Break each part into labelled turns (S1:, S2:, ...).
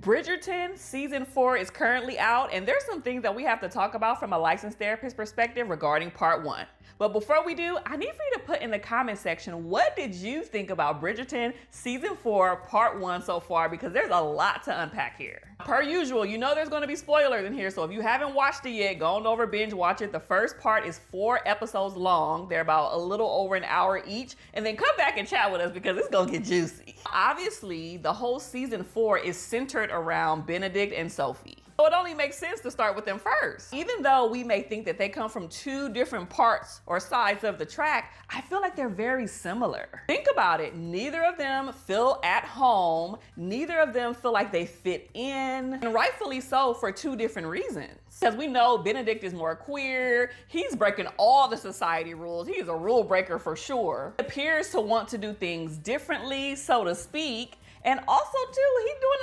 S1: Bridgerton season 4 is currently out, and there's some things that we have to talk about from a licensed therapist perspective regarding part 1. But before we do, I need for you to put in the comment section, what did you think about Bridgerton season 4 part 1 so far, because there's a lot to unpack here. Per usual, you know there's going to be spoilers in here, so if you haven't watched it yet, go on over, binge watch it. The first part is 4 episodes long. They're about a little over an hour each, and then come back and chat with us because it's going to get juicy. Obviously, the whole season 4 is centered around Benedict and Sophie. So it only makes sense to start with them first. Even though we may think that they come from 2 different parts or sides of the track, I feel like they're very similar. Think about it. Neither of them feel at home. Neither of them feel like they fit in, and rightfully so for 2 different reasons. Because we know Benedict is more queer. He's breaking all the society rules. He is a rule breaker for sure. He appears to want to do things differently, so to speak. And also too, he's doing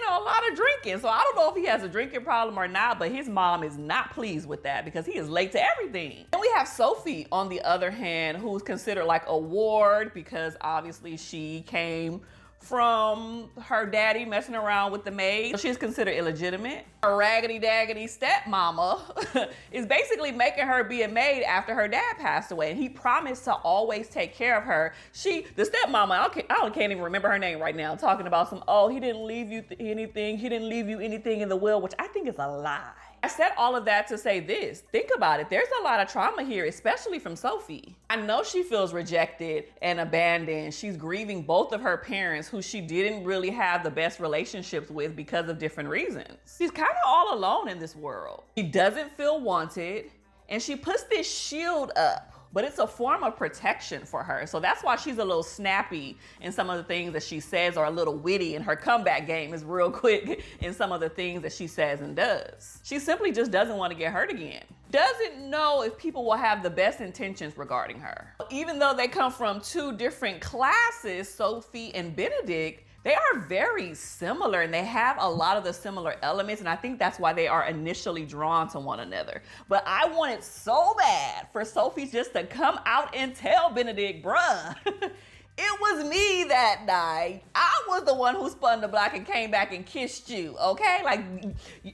S1: a lot of drinking. So I don't know if he has a drinking problem or not, but his mom is not pleased with that because he is late to everything. And we have Sophie, on the other hand, who's considered like a ward because obviously she came from her daddy messing around with the maid. So she's considered illegitimate. Her raggedy daggedy stepmama is basically making her be a maid after her dad passed away. And he promised to always take care of her. The stepmama, I can't even remember her name right now, talking about he didn't leave you anything. He didn't leave you anything in the will, which I think is a lie. I said all of that to say this. Think about it. There's a lot of trauma here, especially from Sophie. I know she feels rejected and abandoned. She's grieving both of her parents who she didn't really have the best relationships with because of different reasons. She's kind of all alone in this world. She doesn't feel wanted, and she puts this shield up, but it's a form of protection for her. So that's why she's a little snappy in some of the things that she says, or a little witty, and her comeback game is real quick in some of the things that she says and does. She simply just doesn't want to get hurt again. Doesn't know if people will have the best intentions regarding her. Even though they come from 2 different classes, Sophie and Benedict, they are very similar and they have a lot of the similar elements, and I think that's why they are initially drawn to one another. But I wanted so bad for Sophie just to come out and tell Benedict, bruh, it was me that night. I was the one who spun the block and came back and kissed you, okay? Like,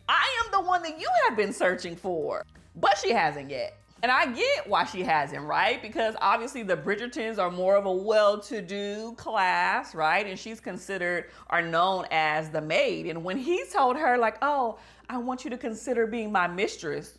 S1: I am the one that you have been searching for. But she hasn't yet. And I get why she hasn't, right? Because obviously the Bridgertons are more of a well-to-do class, right? And she's considered or known as the maid. And when he told her like, oh, I want you to consider being my mistress,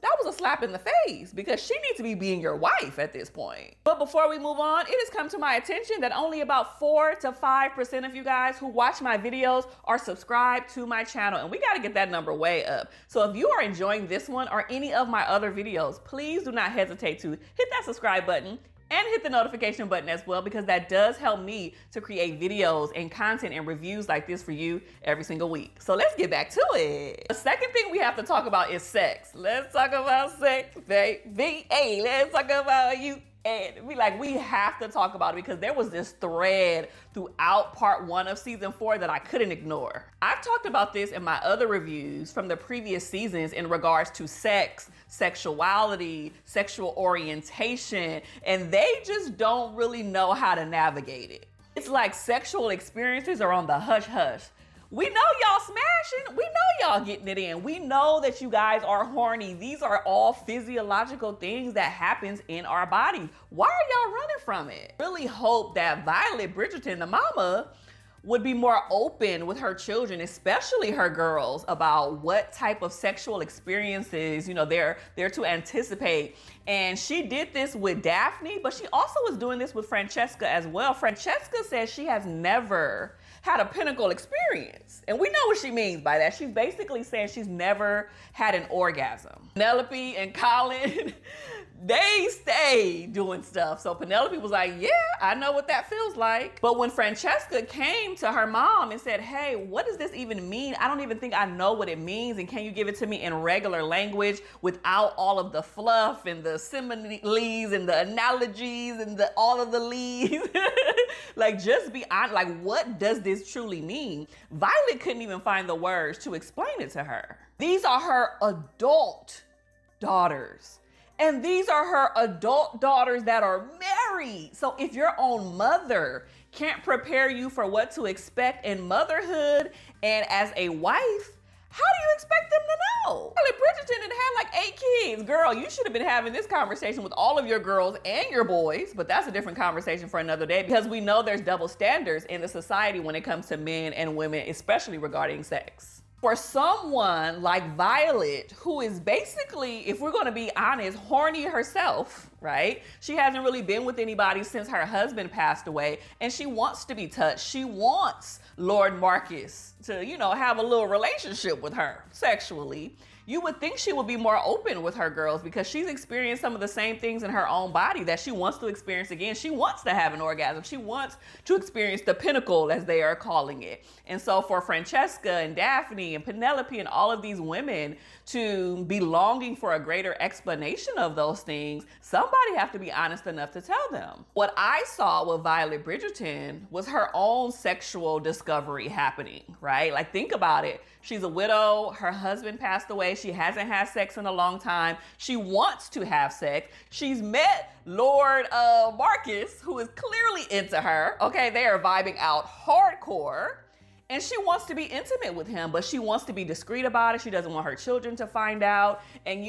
S1: that was a slap in the face because she needs to be being your wife at this point. But before we move on, it has come to my attention that only about 4 to 5% of you guys who watch my videos are subscribed to my channel, and we got to get that number way up. So if you are enjoying this one or any of my other videos, please do not hesitate to hit that subscribe button and hit the notification button as well, because that does help me to create videos and content and reviews like this for you every single week. So let's get back to it. The second thing we have to talk about is sex. Let's talk about sex, baby. Hey, let's talk about you. And we have to talk about it because there was this thread throughout part 1 of season 4 that I couldn't ignore. I've talked about this in my other reviews from the previous seasons in regards to sex, sexuality, sexual orientation, and they just don't really know how to navigate it. It's like sexual experiences are on the hush hush. We know y'all smashing. We know y'all getting it in. We know that you guys are horny. These are all physiological things that happens in our bodies. Why are y'all running from it? Really hope that Violet Bridgerton, the mama, would be more open with her children, especially her girls, about what type of sexual experiences, they're to anticipate. And she did this with Daphne, but she also was doing this with Francesca as well. Francesca says she has never had a pinnacle experience. And we know what she means by that. She's basically saying she's never had an orgasm. Penelope and Colin, they stay doing stuff. So Penelope was like, yeah, I know what that feels like. But when Francesca came to her mom and said, hey, what does this even mean? I don't even think I know what it means. And can you give it to me in regular language without all of the fluff and the similes and the analogies and all of the leads? Like, just be honest. Like, what does this truly mean? Violet couldn't even find the words to explain it to her. These are her adult daughters. And these are her adult daughters that are married. So if your own mother can't prepare you for what to expect in motherhood and as a wife, how do you expect them to know? Charlotte Bridgerton had like 8 kids. Girl, you should have been having this conversation with all of your girls and your boys, but that's a different conversation for another day because we know there's double standards in the society when it comes to men and women, especially regarding sex. For someone like Violet, who is basically, if we're going to be honest, horny herself, right? She hasn't really been with anybody since her husband passed away, and she wants to be touched. She wants Lord Marcus to, have a little relationship with her sexually. You would think she would be more open with her girls because she's experienced some of the same things in her own body that she wants to experience again. She wants to have an orgasm. She wants to experience the pinnacle, as they are calling it. And so for Francesca and Daphne and Penelope and all of these women to be longing for a greater explanation of those things, somebody have to be honest enough to tell them. What I saw with Violet Bridgerton was her own sexual discovery happening, right? Like, think about it. She's a widow. Her husband passed away. She hasn't had sex in a long time. She wants to have sex. She's met Lord Marcus, who is clearly into her. Okay, they are vibing out hardcore. And she wants to be intimate with him, but she wants to be discreet about it. She doesn't want her children to find out. And,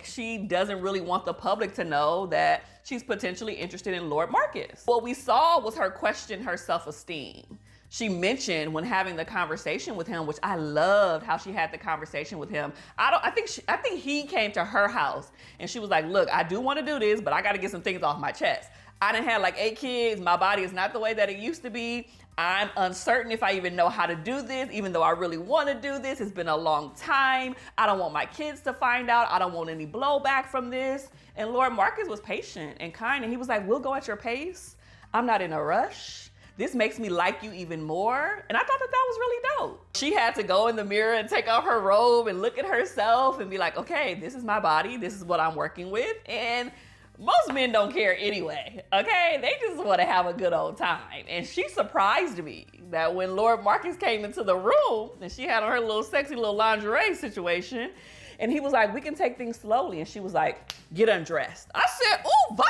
S1: she doesn't really want the public to know that she's potentially interested in Lord Marcus. What we saw was her question her self-esteem. She mentioned when having the conversation with him, which I loved how she had the conversation with him. I think he came to her house and she was like, look, I do want to do this, but I got to get some things off my chest. I done had like 8 kids. My body is not the way that it used to be. I'm uncertain if I even know how to do this, even though I really want to do this. It's been a long time. I don't want my kids to find out. I don't want any blowback from this. And Lord Marcus was patient and kind. And he was like, we'll go at your pace. I'm not in a rush. This makes me like you even more. And I thought that was really dope. She had to go in the mirror and take off her robe and look at herself and be like, okay, this is my body. This is what I'm working with. And most men don't care anyway, okay? They just want to have a good old time. And she surprised me that when Lord Marcus came into the room and she had on her little sexy little lingerie situation, and he was like, we can take things slowly. And she was like, get undressed. I said, ooh, Violet!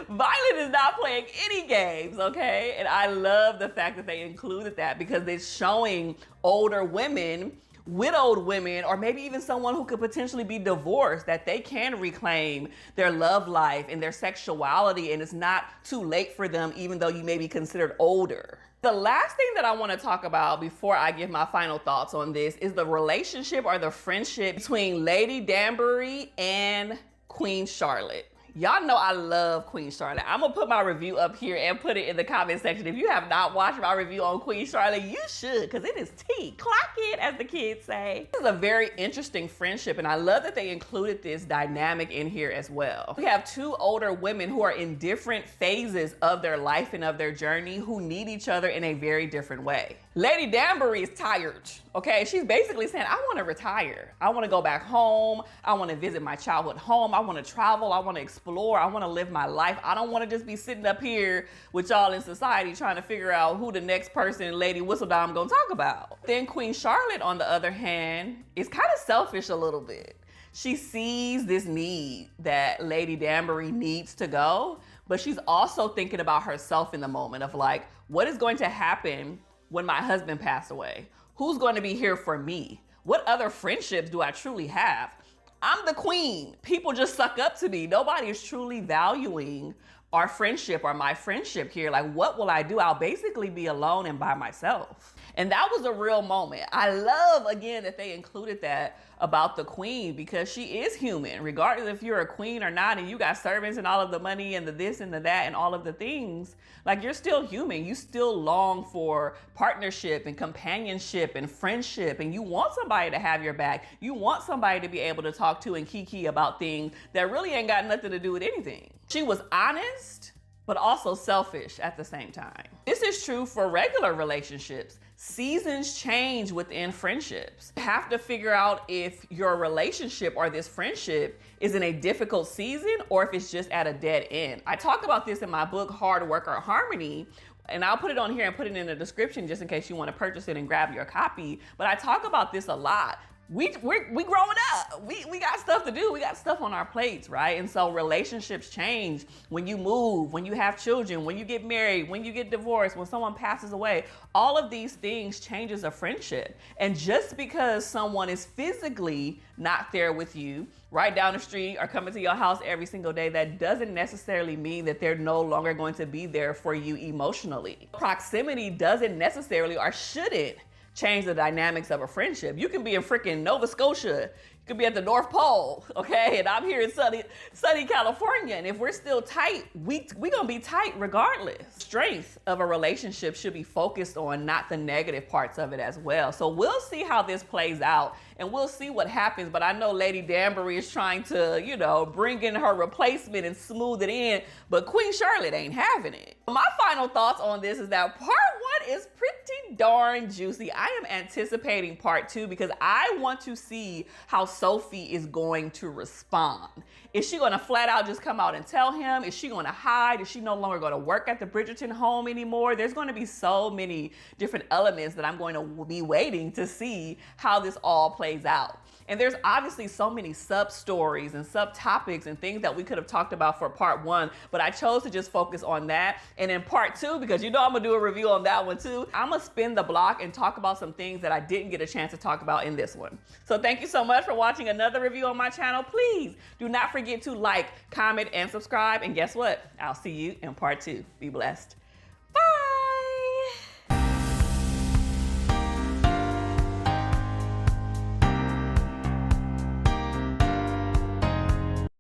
S1: Violet is not playing any games, okay? And I love the fact that they included that because it's showing older women, widowed women, or maybe even someone who could potentially be divorced, that they can reclaim their love life and their sexuality, and it's not too late for them, even though you may be considered older. The last thing that I want to talk about before I give my final thoughts on this is the relationship or the friendship between Lady Danbury and Queen Charlotte. Y'all know I love Queen Charlotte. I'm gonna put my review up here and put it in the comment section. If you have not watched my review on Queen Charlotte, you should, because it is tea. Clock it, as the kids say. This is a very interesting friendship, and I love that they included this dynamic in here as well. We have 2 older women who are in different phases of their life and of their journey who need each other in a very different way. Lady Danbury is tired, okay? She's basically saying, I want to retire. I want to go back home. I want to visit my childhood home. I want to travel. I want to explore. I want to live my life. I don't want to just be sitting up here with y'all in society trying to figure out who the next person Lady Whistledown gonna talk about. Then Queen Charlotte, on the other hand, is kind of selfish a little bit. She sees this need that Lady Danbury needs to go, but she's also thinking about herself in the moment of like, what is going to happen when my husband passed away? Who's going to be here for me? What other friendships do I truly have? I'm the queen. People just suck up to me. Nobody is truly valuing our friendship or my friendship here. Like, what will I do? I'll basically be alone and by myself. And that was a real moment. I love, again, that they included that about the queen, because she is human, regardless if you're a queen or not, and you got servants and all of the money and the this and the that and all of the things. Like, you're still human. You still long for partnership and companionship and friendship, and you want somebody to have your back. You want somebody to be able to talk to and kiki about things that really ain't got nothing to do with anything. She was honest, but also selfish at the same time. This is true for regular relationships. Seasons change within friendships. You have to figure out if your relationship or this friendship is in a difficult season or if it's just at a dead end. I talk about this in my book, Hard Work or Harmony, and I'll put it on here and put it in the description just in case you want to purchase it and grab your copy. But I talk about this a lot. we growing up. We got stuff to do. We got stuff on our plates, right? And so relationships change when you move, when you have children, when you get married, when you get divorced, when someone passes away. All of these things changes a friendship. And just because someone is physically not there with you, right down the street, or coming to your house every single day, that doesn't necessarily mean that they're no longer going to be there for you emotionally. Proximity doesn't necessarily or shouldn't change the dynamics of a friendship. You can be in freaking Nova Scotia, you could be at the North Pole, okay? And I'm here in sunny California, and if we're still tight, we gonna be tight regardless. Strength of a relationship should be focused on not the negative parts of it as well. So we'll see how this plays out, and we'll see what happens. But I know Lady Danbury is trying to, you know, bring in her replacement and smooth it in, but Queen Charlotte ain't having it. My final thoughts on this is that part one is pretty darn juicy. I am anticipating part two because I want to see how Sophie is going to respond. Is she gonna flat out just come out and tell him? Is she gonna hide? Is she no longer gonna work at the Bridgerton home anymore? There's gonna be so many different elements that I'm going to be waiting to see how this all plays out. And there's obviously so many sub-stories and subtopics and things that we could have talked about for part one, but I chose to just focus on that. And in part two, because you know I'm gonna do a review on that one too, I'm gonna spin the block and talk about some things that I didn't get a chance to talk about in this one. So thank you so much for watching another review on my channel. Please do not forget to like, comment, and subscribe. And guess what? I'll see you in part two. Be blessed.